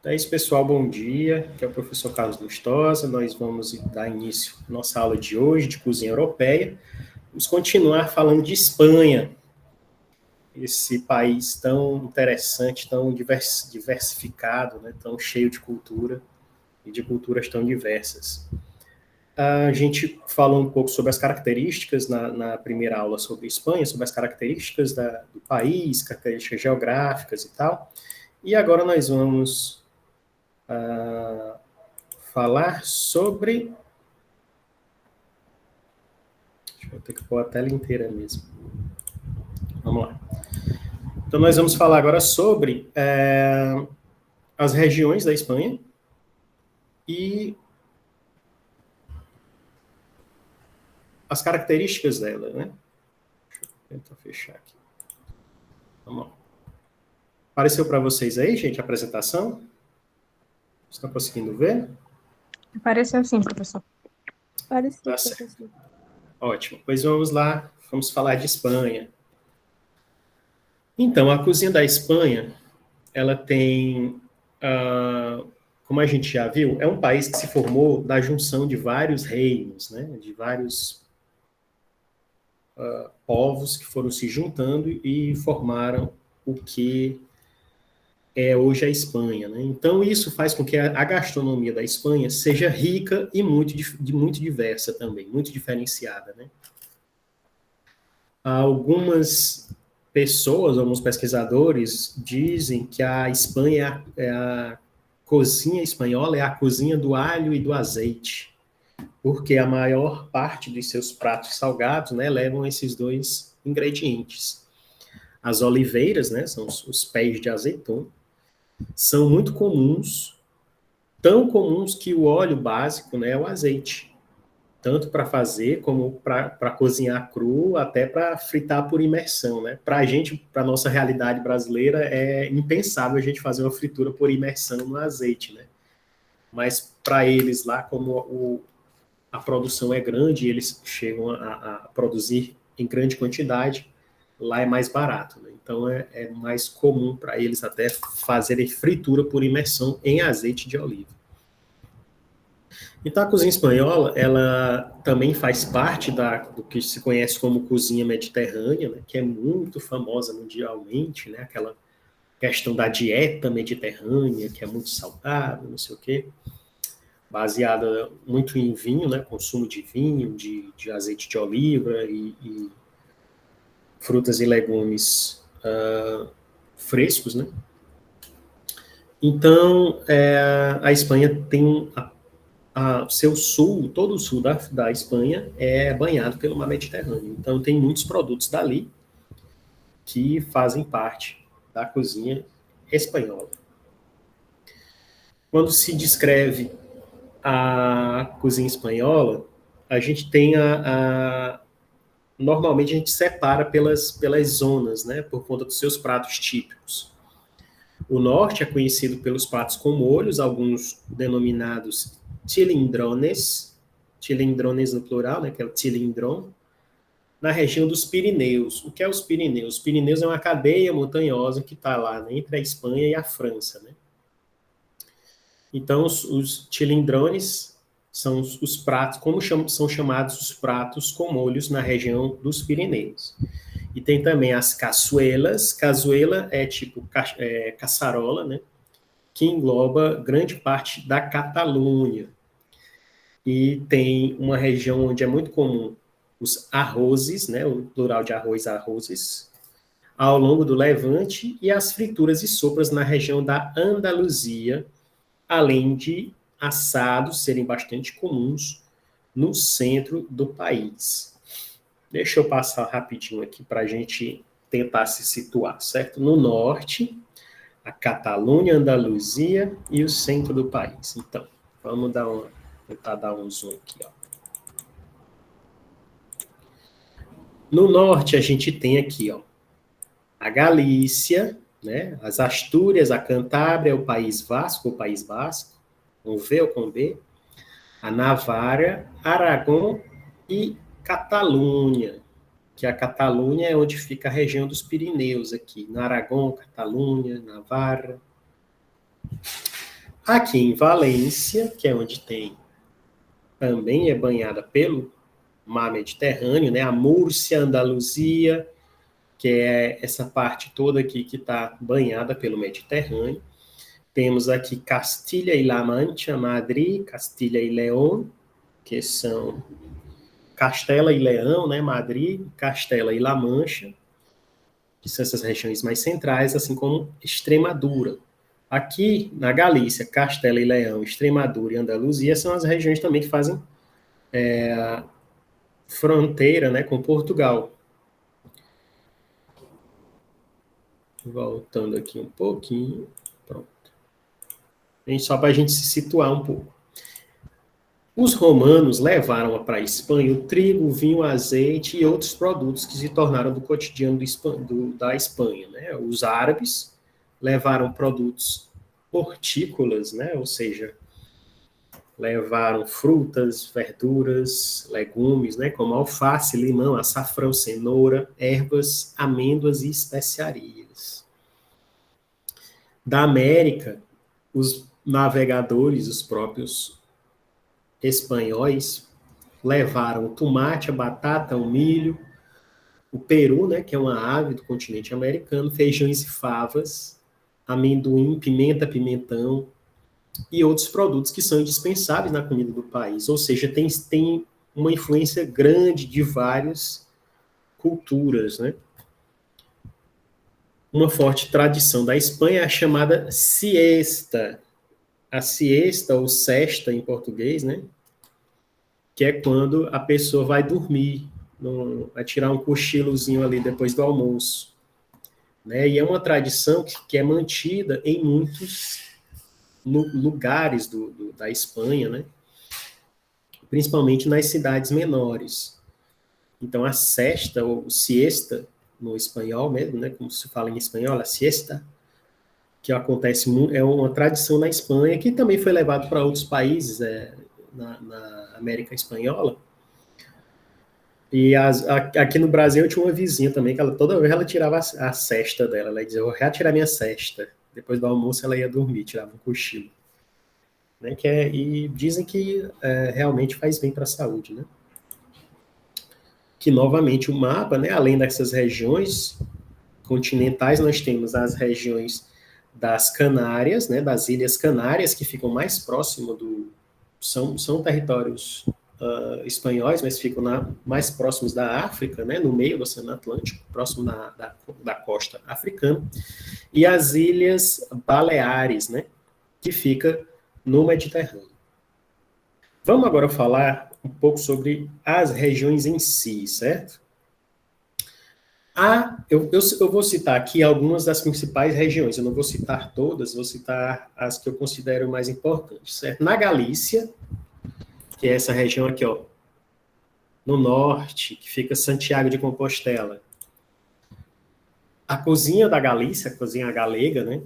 É isso, pessoal, bom dia. Aqui é o professor Carlos Lustosa. Nós vamos dar início à nossa aula de hoje de cozinha europeia. Vamos continuar falando de Espanha, esse país tão interessante, tão diversificado, né, tão cheio de cultura e de culturas tão diversas. A gente falou um pouco sobre as características na primeira aula sobre Espanha, sobre as características do país, características geográficas e tal. E agora nós vamos falar sobre... Deixa eu ter que pôr a tela inteira mesmo. Vamos lá. Então, nós vamos falar agora sobre as regiões da Espanha e as características dela, né? Deixa eu tentar fechar aqui. Vamos lá. Apareceu para vocês aí, gente, a apresentação? Estão conseguindo ver? Apareceu sim, professor. Apareceu, Tá professor. certo. Ótimo. Pois vamos lá, vamos falar de Espanha. Então, a cozinha da Espanha, ela tem, como a gente já viu, é um país que se formou da junção de vários reinos, né? De vários povos que foram se juntando e formaram o que é hoje a Espanha, né? Então, isso faz com que a gastronomia da Espanha seja rica e muito diversa também, muito diferenciada, né? Algumas pessoas, alguns pesquisadores dizem que a Espanha a cozinha espanhola é a cozinha do alho e do azeite, porque a maior parte dos seus pratos salgados, né, levam esses dois ingredientes. As oliveiras, né, são os pés de azeitona, são muito comuns, tão comuns que o óleo básico, né, é o azeite. Tanto para fazer, como para cozinhar cru, até para fritar por imersão, né? Para a gente, para a nossa realidade brasileira, é impensável a gente fazer uma fritura por imersão no azeite, né? Mas para eles lá, como a produção é grande, eles chegam a produzir em grande quantidade, lá é mais barato, né? Então é mais comum para eles até fazerem fritura por imersão em azeite de oliva. Então, a cozinha espanhola, ela também faz parte do que se conhece como cozinha mediterrânea, né, que é muito famosa mundialmente, né, aquela questão da dieta mediterrânea, que é muito saudável, não sei o quê, baseada muito em vinho, né, consumo de vinho, de azeite de oliva e frutas e legumes frescos, né. Então, a Espanha tem seu sul, todo o sul da Espanha é banhado pelo mar Mediterrâneo. Então, tem muitos produtos dali que fazem parte da cozinha espanhola. Quando se descreve a cozinha espanhola, a gente tem normalmente a gente separa pelas zonas, né, por conta dos seus pratos típicos. O norte é conhecido pelos pratos com molhos, alguns denominados cilindrones no plural, né, que é o cilindrón, na região dos Pirineus. O que é os Pirineus? Os Pirineus é uma cadeia montanhosa que está lá, né, entre a Espanha e a França, né? Então, os cilindrones são os pratos, como são chamados os pratos com molhos na região dos Pirineus. E tem também as caçuelas. Caçuela é tipo caçarola, né? Que engloba grande parte da Catalunha. E tem uma região onde é muito comum os arrozes, né? O plural de arroz, arrozes, ao longo do Levante, e as frituras e sopas na região da Andaluzia, além de assados serem bastante comuns no centro do país. Deixa eu passar rapidinho aqui para a gente tentar se situar, certo? No norte, a Catalunha, Andaluzia e o centro do país. Então, vamos tentar dar um zoom aqui, ó. No norte, a gente tem aqui, ó, a Galícia, né? As Astúrias, a Cantábria, o País Vasco, com V ou com B, a Navarra, Aragão e Catalunha, que a Catalunha é onde fica a região dos Pirineus aqui, no Aragão, Catalunha, Navarra. Aqui em Valência, que é onde também é banhada pelo mar Mediterrâneo, né? A Múrcia, Andaluzia, que é essa parte toda aqui que está banhada pelo Mediterrâneo. Temos aqui Castilha e La Mancha, Madrid, Castilha e León, que são Castela e Leão, né? Madrid, Castela e La Mancha, que são essas regiões mais centrais, assim como Extremadura. Aqui na Galícia, Castela e Leão, Extremadura e Andaluzia são as regiões também que fazem fronteira, né, com Portugal. Voltando aqui um pouquinho. Pronto. Só para a gente se situar um pouco. Os romanos levaram para a Espanha o trigo, o vinho, o azeite e outros produtos que se tornaram do cotidiano da Espanha. Né? Os árabes levaram produtos hortícolas, né? Ou seja, levaram frutas, verduras, legumes, né? Como alface, limão, açafrão, cenoura, ervas, amêndoas e especiarias. Da América, os navegadores, os próprios espanhóis, levaram o tomate, a batata, o milho, o peru, né, que é uma ave do continente americano, feijões e favas, amendoim, pimenta, pimentão e outros produtos que são indispensáveis na comida do país. Ou seja, tem uma influência grande de várias culturas, né? Uma forte tradição da Espanha é a chamada siesta. A siesta, ou sesta em português, né? Que é quando a pessoa vai dormir, vai tirar um cochilozinho ali depois do almoço. Né? E é uma tradição que é mantida em muitos lugares da Espanha, né? Principalmente nas cidades menores. Então, a sesta, ou siesta, no espanhol mesmo, né? Como se fala em espanhol, a siesta, que acontece, é uma tradição na Espanha, que também foi levado para outros países, na América Espanhola. E aqui no Brasil eu tinha uma vizinha também, que toda vez ela tirava a cesta dela, ela dizia, eu vou retirar minha cesta. Depois do almoço ela ia dormir, tirava um cochilo. Né, e dizem que realmente faz bem para a saúde. Né? Que, novamente, o mapa, né, além dessas regiões continentais, nós temos as regiões das Canárias, né, das Ilhas Canárias, que ficam mais próximo são territórios espanhóis, mas ficam mais próximos da África, né, no meio do Oceano Atlântico, próximo da costa africana, e as Ilhas Baleares, né, que fica no Mediterrâneo. Vamos agora falar um pouco sobre as regiões em si, certo? Eu vou citar aqui algumas das principais regiões, eu não vou citar todas, vou citar as que eu considero mais importantes, certo? Na Galícia, que é essa região aqui, ó, no norte, que fica Santiago de Compostela. A cozinha da Galícia, a cozinha galega, né,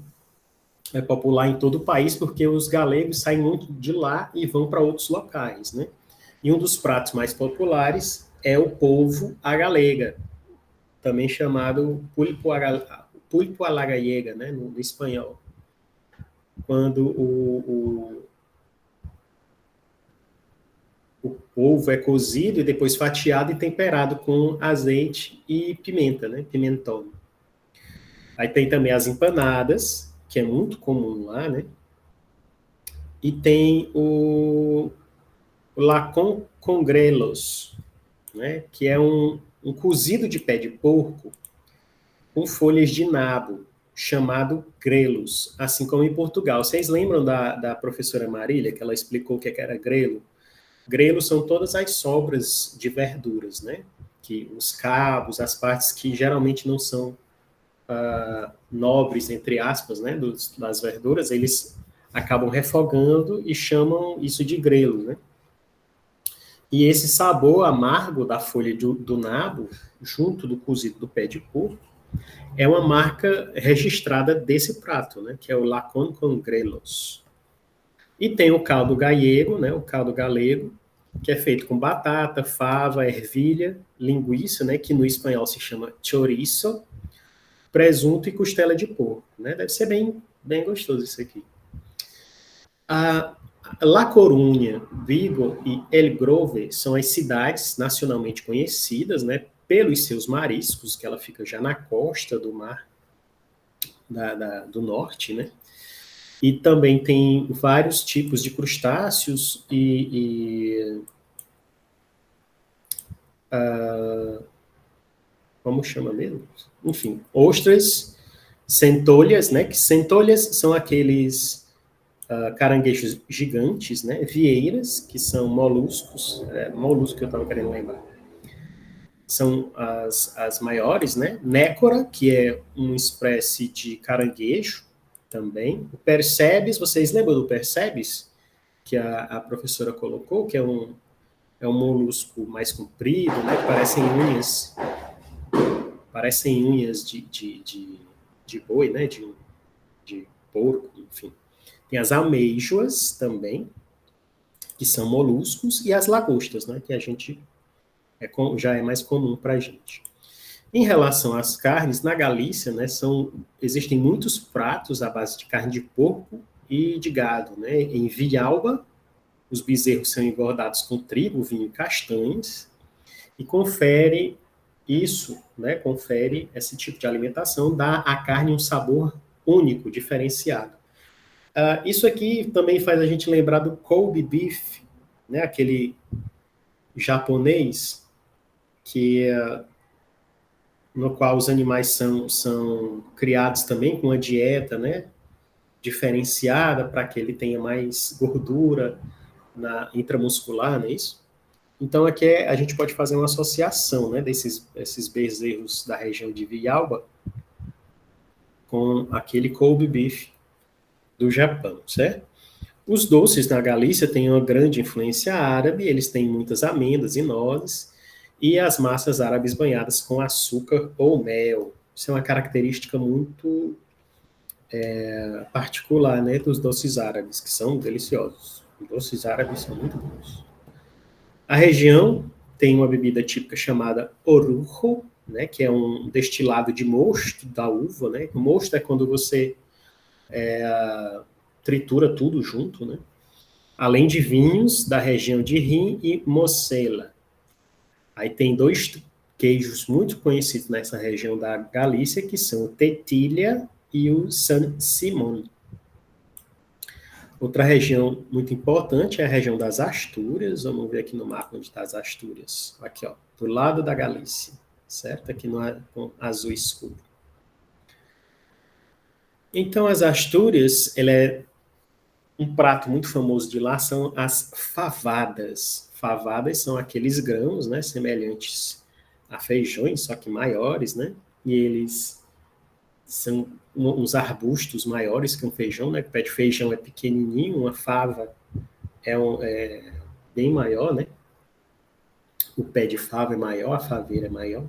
é popular em todo o país porque os galegos saem muito de lá e vão para outros locais, né? E um dos pratos mais populares é o polvo à galega, também chamado pulpo à la gallega, né, no espanhol. Quando o polvo é cozido e depois fatiado e temperado com azeite e pimenta, né, pimentão. Aí tem também as empanadas, que é muito comum lá, né? E tem o lacón com grelos, né, que é um cozido de pé de porco com folhas de nabo, chamado grelos, assim como em Portugal. Vocês lembram da professora Marília, que ela explicou o que era grelo? Grelos são todas as sobras de verduras, né? Que os cabos, as partes que geralmente não são nobres, entre aspas, né, das verduras, eles acabam refogando e chamam isso de grelo, né? E esse sabor amargo da folha do nabo, junto do cozido do pé de porco, é uma marca registrada desse prato, né, que é o lacón com grelos. E tem o caldo gallego, né, o caldo galego, que é feito com batata, fava, ervilha, linguiça, né, que no espanhol se chama chorizo, presunto e costela de porco. Né? Deve ser bem, bem gostoso isso aqui. A La Coruña, Vigo e El Grove são as cidades nacionalmente conhecidas, né, pelos seus mariscos, que ela fica já na costa do mar do norte, né? E também tem vários tipos de crustáceos como chama mesmo? Enfim, ostras, centolhas, né? Que centolhas são aqueles caranguejos gigantes, né? Vieiras, que são moluscos, molusco que eu estava querendo lembrar. São as maiores, né? Nécora, que é uma espécie de caranguejo também. O Persebes, vocês lembram do Persebes? Que a professora colocou, que é um molusco mais comprido, né? Que parecem unhas de boi, né? De porco, enfim. Tem as amêijoas também, que são moluscos, e as lagostas, né? Que a gente já é mais comum para a gente. Em relação às carnes, na Galícia, né, existem muitos pratos à base de carne de porco e de gado. Né? Em Villalba, os bezerros são engordados com trigo, vinho e castanhas, e confere esse tipo de alimentação, dá à carne um sabor único, diferenciado. Isso aqui também faz a gente lembrar do Kobe beef, né, aquele japonês no qual os animais são criados também com uma dieta, né, diferenciada para que ele tenha mais gordura intramuscular, não é isso? Então aqui a gente pode fazer uma associação, né, desses bezerros da região de Villalba com aquele Kobe beef do Japão, certo? Os doces na Galícia têm uma grande influência árabe, eles têm muitas amêndoas e nozes, e as massas árabes banhadas com açúcar ou mel. Isso é uma característica muito particular, né, dos doces árabes, que são deliciosos. Os doces árabes são muito bons. A região tem uma bebida típica chamada orujo, né, que é um destilado de mosto da uva. Né? O mosto é quando você tritura tudo junto, né? Além de vinhos da região de Rin e Mosela. Aí tem dois queijos muito conhecidos nessa região da Galícia, que são o Tetilha e o San Simón. Outra região muito importante é a região das Astúrias. Vamos ver aqui no mapa onde está as Astúrias. Aqui, ó, do lado da Galícia, certo? Aqui no azul escuro. Então, as Astúrias, um prato muito famoso de lá são as favadas. Favadas são aqueles grãos, né, semelhantes a feijões, só que maiores, né? E eles são uns arbustos maiores que um feijão, né? O pé de feijão é pequenininho, uma fava é bem maior, né? O pé de fava é maior, a faveira é maior.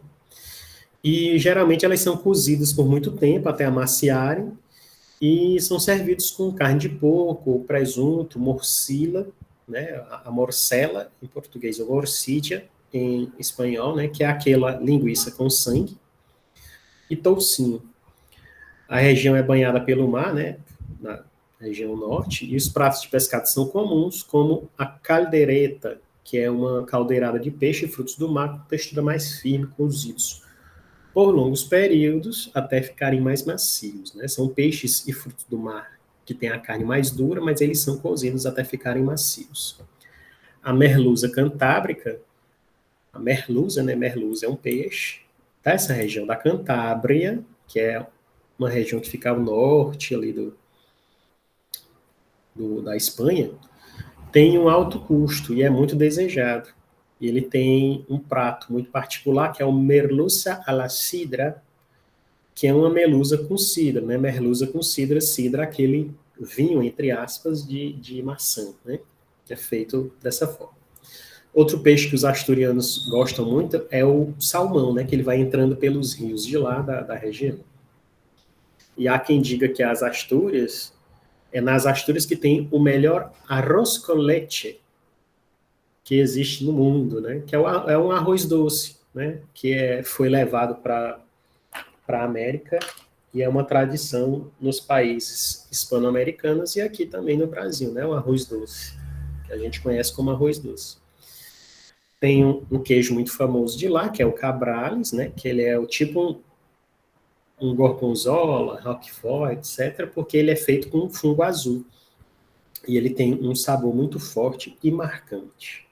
E geralmente elas são cozidas por muito tempo até amaciarem, e são servidos com carne de porco, presunto, morcilla, né, a morcela, em português, ou morcilla, em espanhol, né, que é aquela linguiça com sangue, e toucinho. A região é banhada pelo mar, né, na região norte, e os pratos de pescado são comuns, como a caldereta, que é uma caldeirada de peixe e frutos do mar com textura mais firme, cozidos por longos períodos até ficarem mais macios. Né? São peixes e frutos do mar que têm a carne mais dura, mas eles são cozidos até ficarem macios. A merluza cantábrica, a merluza, né? Merluza é um peixe dessa região da Cantábria, que é uma região que fica ao norte ali da Espanha, tem um alto custo e é muito desejado. E ele tem um prato muito particular, que é o merluza a la sidra, que é uma melusa com cidra, né? Merluza com cidra, aquele vinho, entre aspas, de maçã, né? É feito dessa forma. Outro peixe que os asturianos gostam muito é o salmão, né? Que ele vai entrando pelos rios de lá da região. E há quem diga que as Astúrias, é nas Astúrias que tem o melhor arroz com leite que existe no mundo, né? Que é um arroz doce, né? Que foi levado para a América e é uma tradição nos países hispano-americanos e aqui também no Brasil, né? O arroz doce, que a gente conhece como arroz doce. Tem um queijo muito famoso de lá, que é o Cabrales, né? Que ele é o tipo um gorgonzola, roquefort, etc., porque ele é feito com um fungo azul. E ele tem um sabor muito forte e marcante.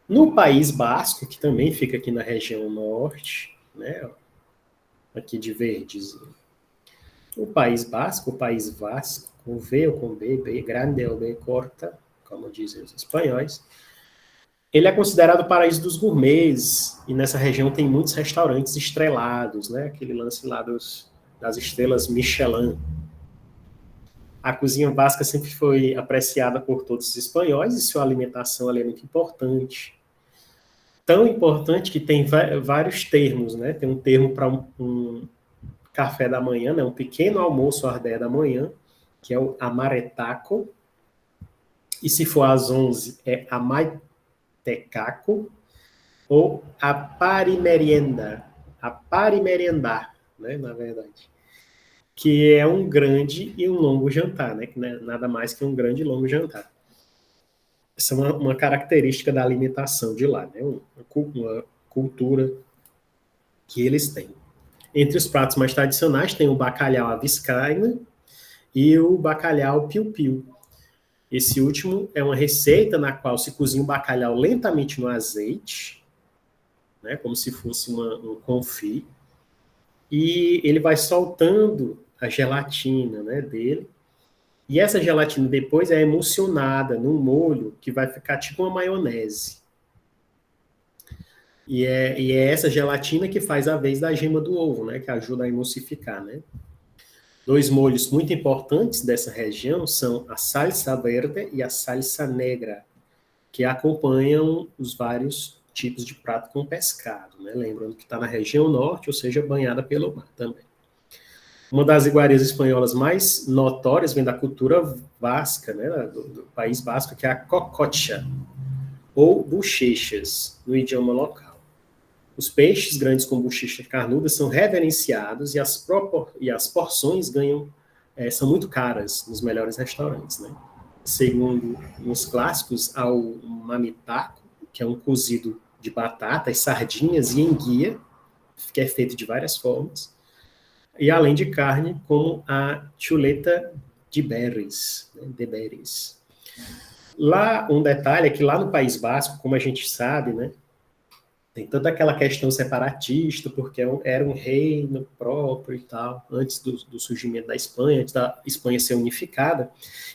No País Basco, que também fica aqui na região norte, né? Aqui de verdezinho. O País Basco, o País Vasco, com V ou com B, B grande ou B corta, como dizem os espanhóis, ele é considerado o paraíso dos gourmets, e nessa região tem muitos restaurantes estrelados, né? Aquele lance lá das estrelas Michelin. A cozinha basca sempre foi apreciada por todos os espanhóis e sua alimentação ali é muito importante. Tão importante que tem vários termos, né? Tem um termo para um café da manhã, né? Um pequeno almoço às 10 da manhã, que é o amaretaco. E se for às 11, é amaitecaco ou a parimerienda. A parimeriendar, né? Na verdade. Que é um grande e um longo jantar, né? Que não é nada mais que um grande e longo jantar. Essa é uma característica da alimentação de lá, né? Uma cultura que eles têm. Entre os pratos mais tradicionais tem o bacalhau à biscaina e o bacalhau piu-piu. Esse último é uma receita na qual se cozinha o bacalhau lentamente no azeite, né? Como se fosse um confit, e ele vai soltando a gelatina, né, dele. E essa gelatina depois é emulsionada num molho que vai ficar tipo uma maionese. E é essa gelatina que faz a vez da gema do ovo, né? Que ajuda a emulsificar, né? Dois molhos muito importantes dessa região são a salsa verde e a salsa negra, que acompanham os vários tipos de prato com pescado, né? Lembrando que está na região norte, ou seja, banhada pelo mar também. Uma das iguarias espanholas mais notórias vem da cultura vasca, né? Do País Basco, que é a cococha, ou bochechas, no idioma local. Os peixes grandes com bochecha carnuda são reverenciados e as porções são muito caras nos melhores restaurantes, né? Segundo os clássicos, há o mamitaco, que é um cozido de batatas, sardinhas e enguia, que é feito de várias formas, e além de carne, como a chuleta de berries, né? De berries. Lá, um detalhe é que lá no País Basco, como a gente sabe, né? Tem toda aquela questão separatista, porque era um reino próprio e tal, antes do surgimento da Espanha, antes da Espanha ser unificada.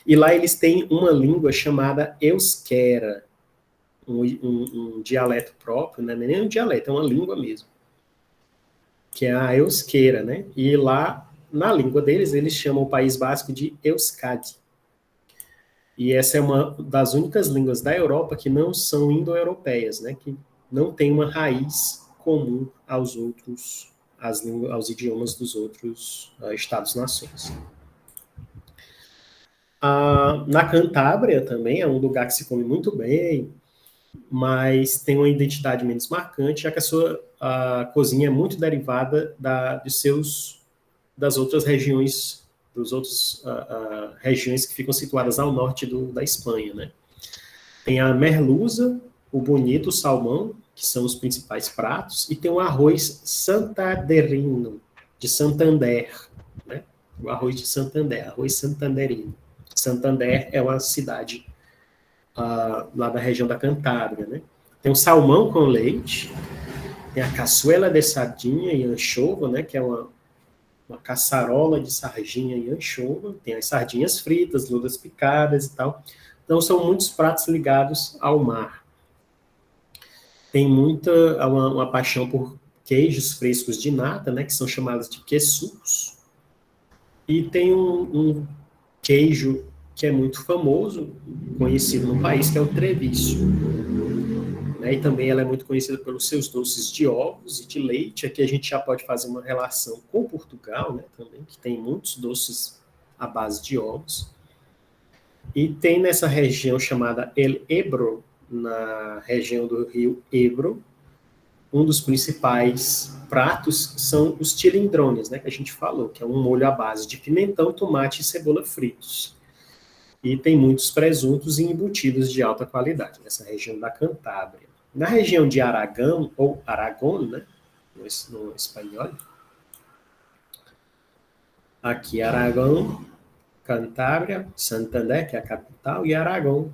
E lá eles têm uma língua chamada euskera, um dialeto próprio, né? Não é nem um dialeto, é uma língua mesmo, que é a euskera, né? E lá, na língua deles, eles chamam o País Basco de Euskadi. E essa é uma das únicas línguas da Europa que não são indo-europeias, né? Que não tem uma raiz comum aos idiomas dos outros Estados-nações. Na Cantábria também é um lugar que se come muito bem, mas tem uma identidade menos marcante, já que a cozinha é muito derivada das outras regiões, regiões que ficam situadas ao norte da Espanha, né? Tem a merluza, o bonito, o salmão, que são os principais pratos, e tem o arroz santanderino, de Santander, né? O arroz de Santander, arroz santanderino. Santander é uma cidade lá da região da Cantábria, né? Tem o salmão com leite, tem a caçuela de sardinha e anchova, né? Que é uma caçarola de sardinha e anchova, tem as sardinhas fritas, lulas picadas e tal. Então, são muitos pratos ligados ao mar. Tem uma paixão por queijos frescos de nata, né, que são chamados de quesucos. E tem um queijo que é muito famoso, conhecido no país, que é o treviço. Né, e também ela é muito conhecida pelos seus doces de ovos e de leite. Aqui a gente já pode fazer uma relação com Portugal, né, também, que tem muitos doces à base de ovos. E tem nessa região chamada El Ebro, na região do rio Ebro, um dos principais pratos são os tilindrones, né, que a gente falou, que é um molho à base de pimentão, tomate e cebola fritos. E tem muitos presuntos e embutidos de alta qualidade nessa região da Cantábria. Na região de Aragão, ou Aragão, né, no espanhol, aqui Aragão, Cantábria, Santander, que é a capital, e Aragão,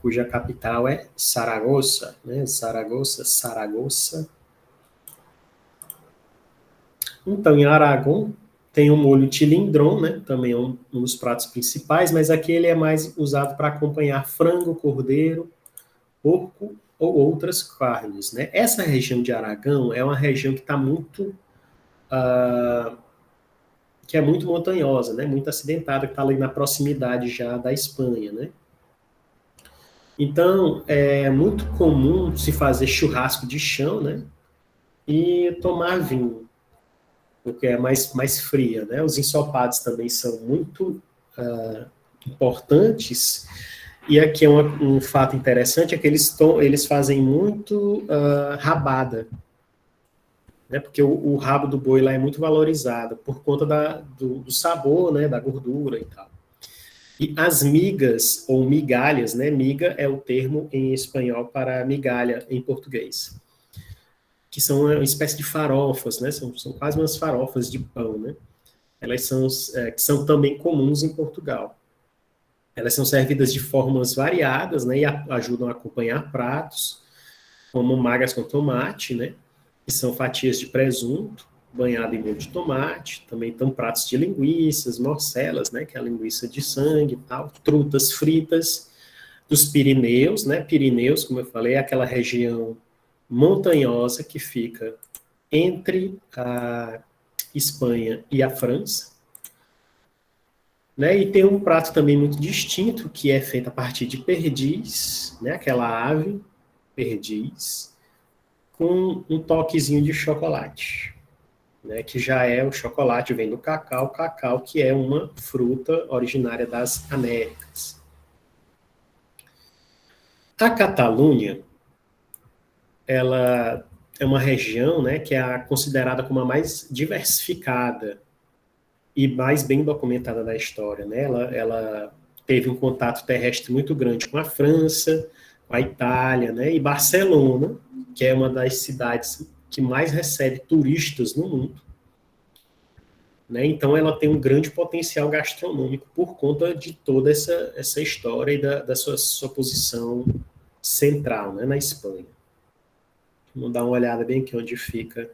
cuja capital é Saragoça, né, Saragoça. Então, em Aragão, tem o molho tilindron, né? Também é um dos pratos principais, mas aqui ele é mais usado para acompanhar frango, cordeiro, porco ou outras carnes, né? Essa região de Aragão é uma região que está muito, que é muito montanhosa, né? Muito acidentada, que está ali na proximidade já da Espanha, né? Então, é muito comum se fazer churrasco de chão, né? E tomar vinho, porque é mais fria, né? Os ensopados também são muito importantes. E aqui é um fato interessante, é que eles fazem muito rabada, né? Porque o rabo do boi lá é muito valorizado por conta do sabor, né? Da gordura e tal. E as migas, ou migalhas, né? Miga é o termo em espanhol para migalha em português, que são uma espécie de farofas, né? São quase umas farofas de pão, né? Elas que são também comuns em Portugal. Elas são servidas de formas variadas, né? E ajudam a acompanhar pratos, como magas com tomate, né? Que são fatias de presunto, banhado em molho de tomate. Também estão pratos de linguiças, morcelas, né? Que é a linguiça de sangue e tal. Trutas fritas dos Pirineus, né? Pirineus, como eu falei, é aquela região montanhosa que fica entre a Espanha e a França, né? E tem um prato também muito distinto, que é feito a partir de perdiz, né? Aquela ave, perdiz, com um toquezinho de chocolate, né? Que já é o chocolate, vem do cacau que é uma fruta originária das Américas. A Catalunha, ela é uma região, né, que é considerada como a mais diversificada e mais bem documentada da história, né? Ela teve um contato terrestre muito grande com a França, com a Itália, né? E Barcelona, que é uma das cidades que mais recebe turistas no mundo, né? Então ela tem um grande potencial gastronômico por conta de toda essa história e da sua posição central, né, na Espanha. Vamos dar uma olhada bem aqui onde fica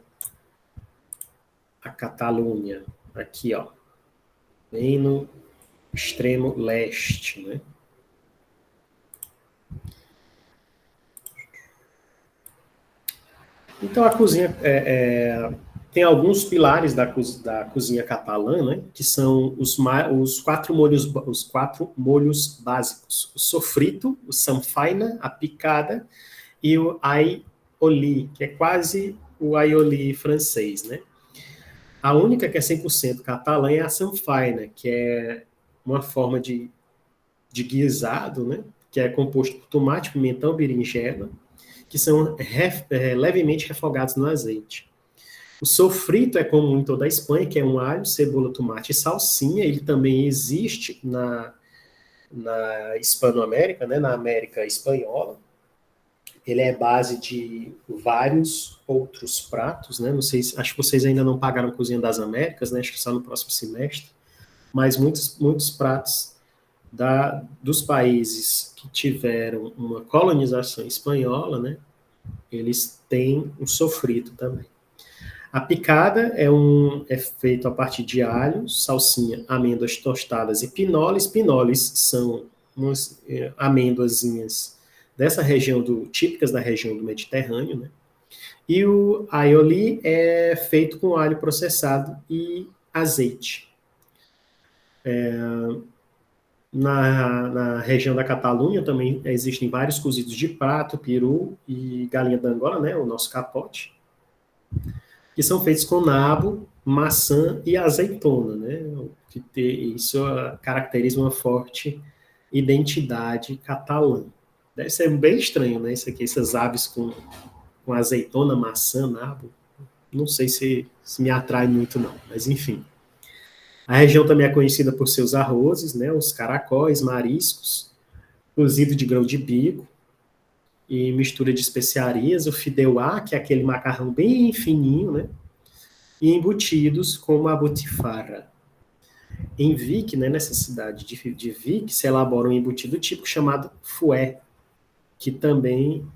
a Catalunha. Aqui, ó. Bem no extremo leste, né? Então a cozinha tem alguns pilares da cozinha catalã, né? Que são os quatro molhos básicos: o sofrito, o sanfaina, a picada e o aioli, que é quase o aioli francês, né? A única que é 100% catalã é a sanfaina, que é uma forma de guisado, né? Que é composto por tomate, pimentão, berinjela, que são levemente refogados no azeite. O sofrito é comum em toda a Espanha, que é um alho, cebola, tomate e salsinha. Ele também existe na Hispanoamérica, né? Na América Espanhola. Ele é base de vários outros pratos, né? Não sei, acho que vocês ainda não pagaram Cozinha das Américas, né? Acho que só no próximo semestre. Mas muitos pratos dos países que tiveram uma colonização espanhola, né? Eles têm um sofrito também. A picada é feito a partir de alho, salsinha, amêndoas tostadas e pinoles. Pinoles são umas amêndoazinhas típicas da região do Mediterrâneo, né? E o aioli é feito com alho processado e azeite. Na região da Catalunha também existem vários cozidos de pato, peru e galinha d'Angola, né? O nosso capote, que são feitos com nabo, maçã e azeitona, né? Isso caracteriza uma forte identidade catalã. Deve ser bem estranho, né? Isso aqui, essas aves com com azeitona, maçã, nabo. Não sei se me atrai muito, não, mas enfim. A região também é conhecida por seus arrozes, né, os caracóis, mariscos, cozido de grão de bico e mistura de especiarias, o fideuá, que é aquele macarrão bem fininho, né, e embutidos como a butifarra. Em Vic, né, nessa cidade de Vic, se elabora um embutido típico chamado fouet, que também,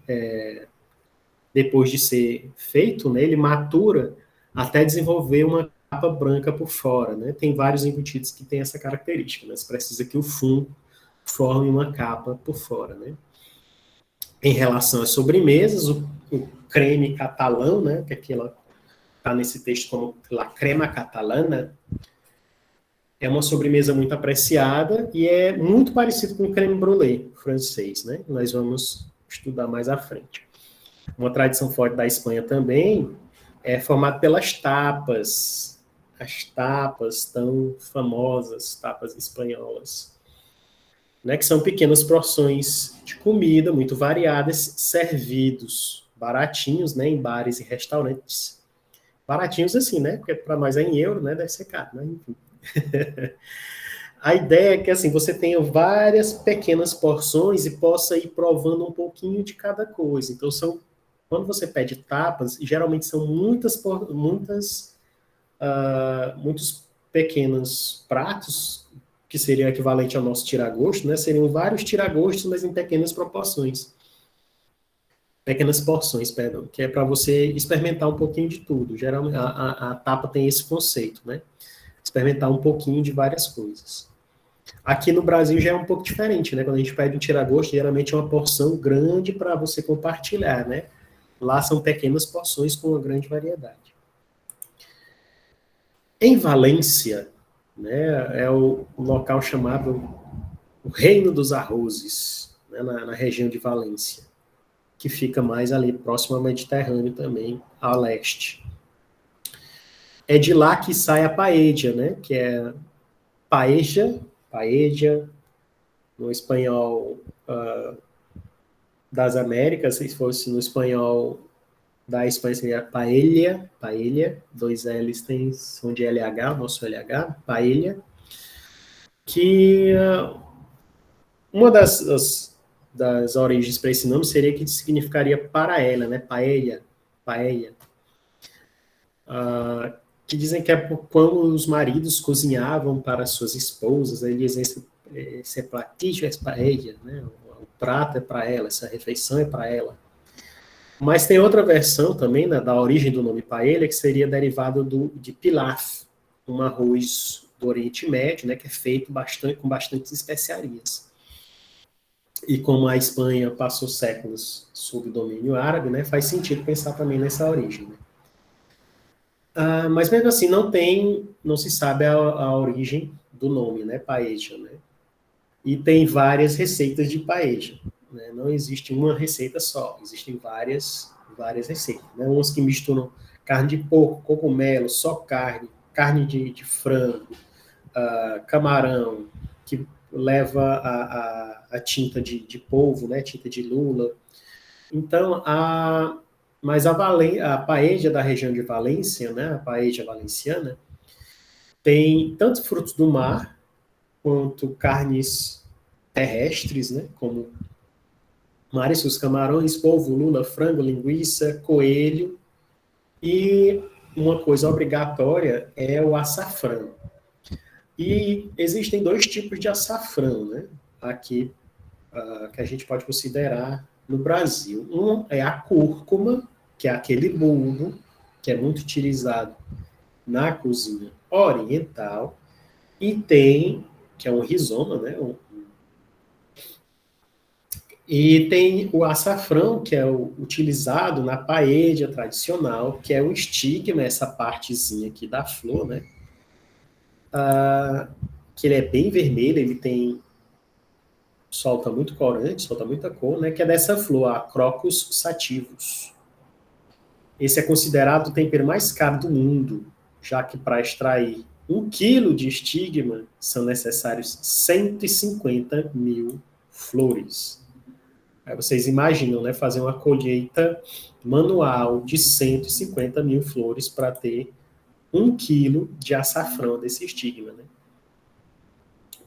depois de ser feito, né, ele matura até desenvolver uma capa branca por fora. Né? Tem vários embutidos que têm essa característica, mas precisa que o fumo forme uma capa por fora. Né? Em relação às sobremesas, o creme catalão, né, que aqui ela está nesse texto como la crema catalana, é uma sobremesa muito apreciada e é muito parecido com o creme brulee francês, né? Nós vamos estudar mais à frente. Uma tradição forte da Espanha também é formada pelas tapas, as tapas tão famosas, tapas espanholas, né? Que são pequenas porções de comida muito variadas, servidos baratinhos, né? Em bares e restaurantes. Baratinhos assim, né? Porque para nós é em euro, né? Deve ser caro, né? Enfim. A ideia é que assim você tenha várias pequenas porções e possa ir provando um pouquinho de cada coisa. Então quando você pede tapas, geralmente são muitos pequenos pratos que seria equivalente ao nosso tiragosto, né? Seriam vários tiragostos, mas em pequenas proporções. Pequenas porções, perdão, que é para você experimentar um pouquinho de tudo. Geralmente a tapa tem esse conceito, né? Experimentar um pouquinho de várias coisas. Aqui no Brasil já é um pouco diferente, né? Quando a gente pede um tira-gosto, geralmente é uma porção grande para você compartilhar, né? Lá são pequenas porções com uma grande variedade. Em Valência, né, é o local chamado o Reino dos Arrozes, né, na região de Valência, que fica mais ali próximo ao Mediterrâneo também, a leste. É de lá que sai a paella, né? Que é paella, no espanhol das Américas, se fosse no espanhol da Espanha seria paella, dois L's tem som de LH, o nosso LH, paella, que uma das origens para esse nome seria que significaria para ela, né, paella, que dizem que é quando os maridos cozinhavam para suas esposas, aí dizem esse platillo é paella, né, o prato é para ela, essa refeição é para ela. Mas tem outra versão também, né, da origem do nome paella, que seria derivado de pilaf, um arroz do Oriente Médio, né, que é feito com bastantes especiarias. E como a Espanha passou séculos sob o domínio árabe, né, faz sentido pensar também nessa origem. Né? Mas mesmo assim, não se sabe a origem do nome, né, paella, né? E tem várias receitas de paella. Né? Não existe uma receita só, existem várias receitas. Né? Umas que misturam carne de porco, cogumelo, só carne de frango, camarão, que leva a tinta de polvo, né? Tinta de lula. Então, mas a paella da região de Valência, né? A paella valenciana, tem tanto frutos do mar, quanto carnes terrestres, né? Como mariscos, camarões, polvo, lula, frango, linguiça, coelho. E uma coisa obrigatória é o açafrão. E existem dois tipos de açafrão, né? Aqui, que a gente pode considerar no Brasil. Um é a cúrcuma, que é aquele bulbo, que é muito utilizado na cozinha oriental. E tem, que é um rizoma, né? E tem o açafrão, que é utilizado na paella tradicional, que é o estigma, essa partezinha aqui da flor, né? Que ele é bem vermelho, solta muito corante, solta muita cor, né? Que é dessa flor, a Crocus sativus. Esse é considerado o tempero mais caro do mundo, já que para extrair 1 quilo de estigma são necessários 150 mil flores. Aí vocês imaginam, né, fazer uma colheita manual de 150 mil flores para ter 1 quilo de açafrão desse estigma, né?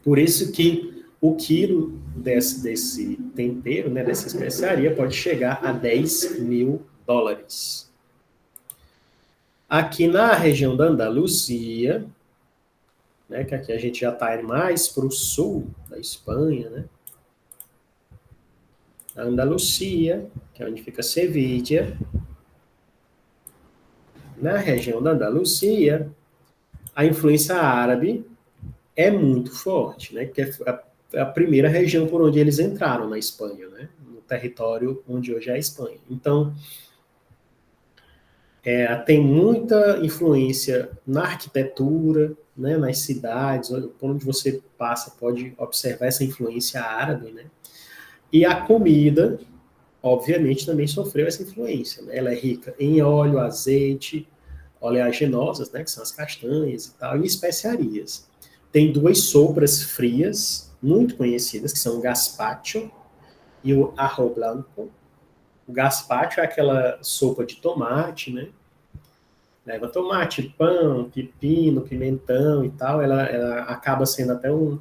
Por isso que o quilo desse tempero, né, dessa especiaria, pode chegar a US$ 10.000. Aqui na região da Andaluzia, né, que aqui a gente já está mais para o sul da Espanha, né? A Andalucia, que é onde fica Sevilha. Na região da Andalucia, a influência árabe é muito forte, né? Que é a primeira região por onde eles entraram na Espanha, né? No território onde hoje é a Espanha. Então, tem muita influência na arquitetura, né? Nas cidades, por onde você passa pode observar essa influência árabe, né? E a comida, obviamente, também sofreu essa influência, né? Ela é rica em óleo, azeite, oleaginosas, né? Que são as castanhas e tal, e especiarias. Tem duas sopas frias muito conhecidas, que são o gazpacho e o arroz blanco. O gazpacho é aquela sopa de tomate, né? Leva tomate, pão, pepino, pimentão e tal. Ela acaba sendo até um...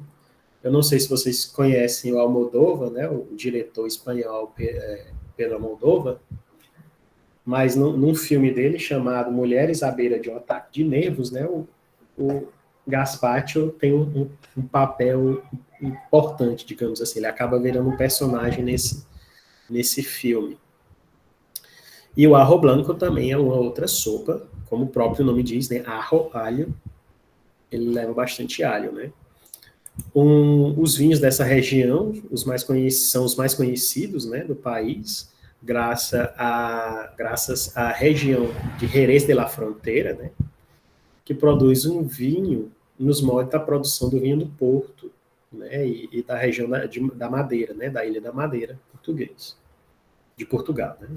Eu não sei se vocês conhecem o Almodóvar, né? O diretor espanhol Pedro Almodóvar, mas num filme dele chamado Mulheres à Beira de um Ataque de Nervos, né? O Gazpacho tem um papel importante, digamos assim. Ele acaba virando um personagem nesse filme. E o arroz blanco também é uma outra sopa, como o próprio nome diz, né? Arroz, alho. Ele leva bastante alho, né? Os vinhos dessa região, são os mais conhecidos, né, do país, graças à região de Jerez de la Frontera, né, que produz um vinho nos moldes da produção do vinho do Porto, né, e da região da Madeira, né, da Ilha da Madeira, de Portugal. Né.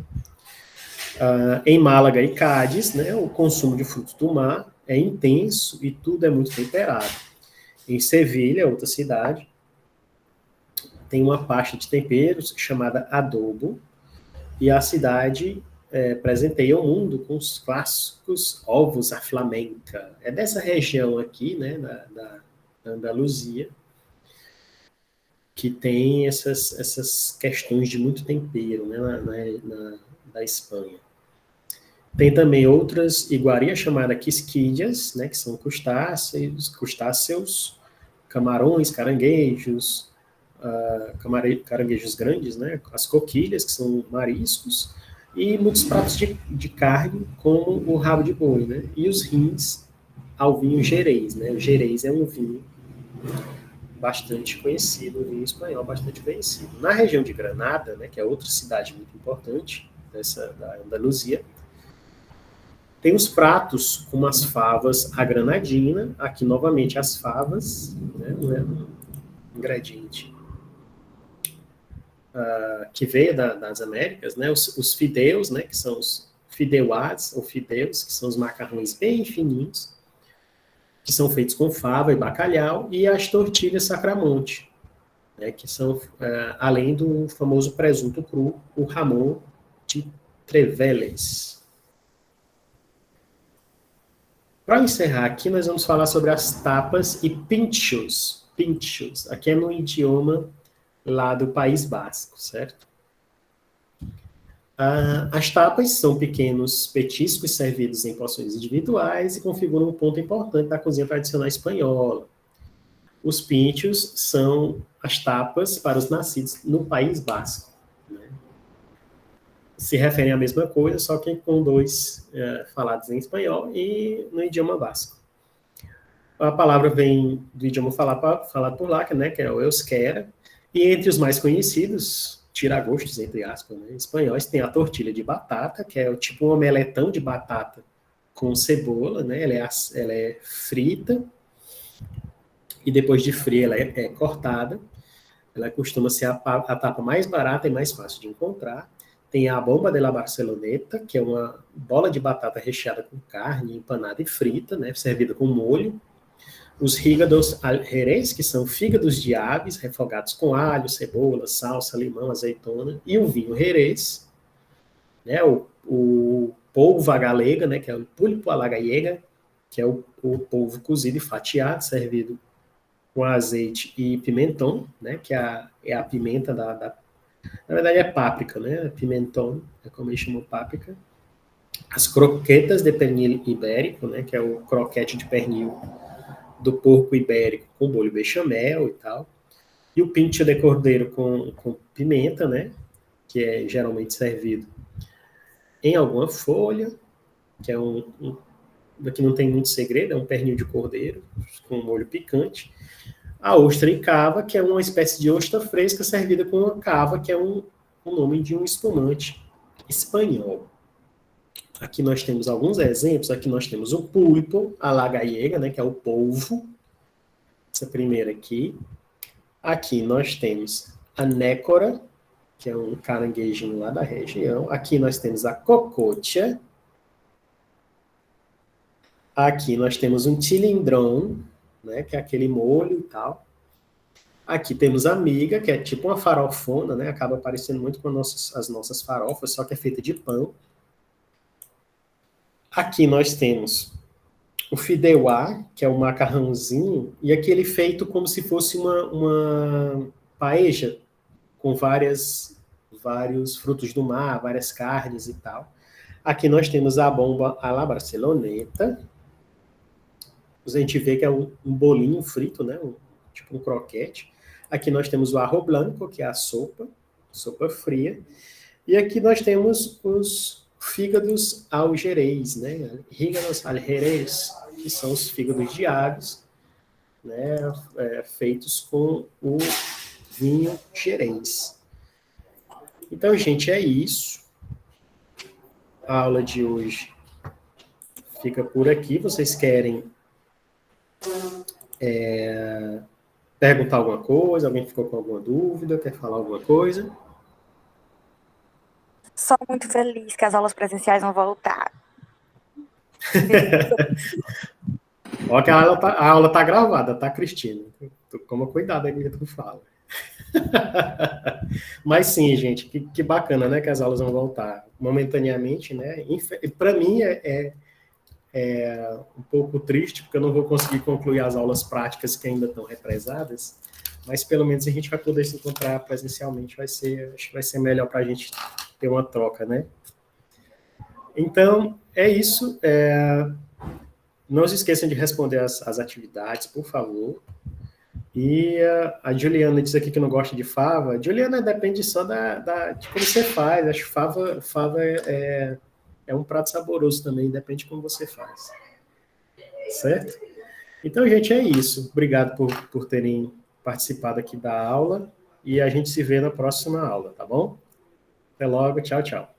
Em Málaga e Cádiz, né, o consumo de frutos do mar é intenso e tudo é muito temperado. Em Sevilha, outra cidade, tem uma pasta de temperos chamada adobo, e a cidade presenteia o mundo com os clássicos ovos à flamenca. É dessa região aqui, né, da Andaluzia, que tem essas questões de muito tempero, né, da Espanha. Tem também outras iguarias chamadas quisquilhas, né, que são crustáceos, camarões, caranguejos, caranguejos grandes, né, as coquilhas, que são mariscos, e muitos pratos de carne, como o rabo de boi, né, e os rins ao vinho Jerez, né. O Jerez é um vinho bastante conhecido, um vinho espanhol bastante conhecido. Na região de Granada, né, que é outra cidade muito importante da Andaluzia, tem os pratos como as favas à granadina, aqui novamente as favas, né, não é um ingrediente que veio das Américas, né, os fideus, né, que são os fideuás, ou fideus, que são os macarrões bem fininhos, que são feitos com fava e bacalhau, e as tortilhas sacramonte, né, que são, além do famoso presunto cru, o jamón de Treveles. Para encerrar aqui, nós vamos falar sobre as tapas e pinchos. Pinchos, aqui é no idioma lá do País Basco, certo? As tapas são pequenos petiscos servidos em porções individuais e configuram um ponto importante da cozinha tradicional espanhola. Os pinchos são as tapas para os nascidos no País Basco. Né? Se referem à mesma coisa, só que com dois falados em espanhol e no idioma basco. A palavra vem do idioma falado por lá, né, que é o euskera, e entre os mais conhecidos, tiragostos, entre aspas, né, espanhóis, tem a tortilha de batata, que é tipo um omeletão de batata com cebola, né, ela é frita, e depois de fria ela é cortada. Ela costuma ser a tapa mais barata e mais fácil de encontrar. Tem a bomba de la Barceloneta, que é uma bola de batata recheada com carne, empanada e frita, né, servida com molho. os hígados al Jerez, que são fígados de aves refogados com alho, cebola, salsa, limão, azeitona, e o vinho Jerez, né, o polvo à galega, né, que é o pulpo à la gallega, que é o polvo cozido e fatiado, servido com azeite e pimentão, né, que é a pimenta na verdade é páprica, né, pimentão, é como eles chamam páprica. As croquetas de pernil ibérico, né, que é o croquete de pernil do porco ibérico com molho bechamel e tal. E o pincho de cordeiro com pimenta, né, que é geralmente servido em alguma folha, que é aqui não tem muito segredo, é um pernil de cordeiro com molho picante. A ostra e cava, que é uma espécie de ostra fresca servida com uma cava, que é o nome de um espumante espanhol. Aqui nós temos alguns exemplos. Aqui nós temos o pulpo, a la gallega, né, que é o polvo. Essa primeira aqui. Aqui nós temos a nécora, que é um caranguejinho lá da região. Aqui nós temos a cococha. Aqui nós temos um tilindrão, né, que é aquele molho e tal. Aqui temos a miga, que é tipo uma farofona, né, acaba parecendo muito com as nossas farofas, só que é feita de pão. Aqui nós temos o fideuá, que é um macarrãozinho, e aquele feito como se fosse uma paella, com vários frutos do mar, várias carnes e tal. Aqui nós temos a bomba à la barceloneta. A gente vê que é um bolinho frito, né? Tipo um croquete. Aqui nós temos o arroz blanco, que é a sopa fria. E aqui nós temos os fígados ao Jerez, né? Hígados al Jerez, que são os fígados de aves, né? Feitos com o vinho Jerez. Então, gente, é isso. A aula de hoje fica por aqui. Vocês querem perguntar alguma coisa? Alguém ficou com alguma dúvida? Quer falar alguma coisa? Só muito feliz que as aulas presenciais vão voltar. Olha que a aula tá gravada, tá, Cristina? Toma cuidado aí com o que tu fala. Mas sim, gente, que bacana, né, que as aulas vão voltar momentaneamente, né? Para mim é um pouco triste, porque eu não vou conseguir concluir as aulas práticas que ainda estão represadas, mas pelo menos a gente vai poder se encontrar presencialmente, acho que vai ser melhor para a gente ter uma troca, né? Então, é isso. Não se esqueçam de responder as atividades, por favor. E a Juliana diz aqui que não gosta de fava. Juliana, depende só de como você faz. Acho que fava é um prato saboroso também, depende de como você faz. Certo? Então, gente, é isso. Obrigado por terem participado aqui da aula. E a gente se vê na próxima aula, tá bom? Até logo. Tchau, tchau.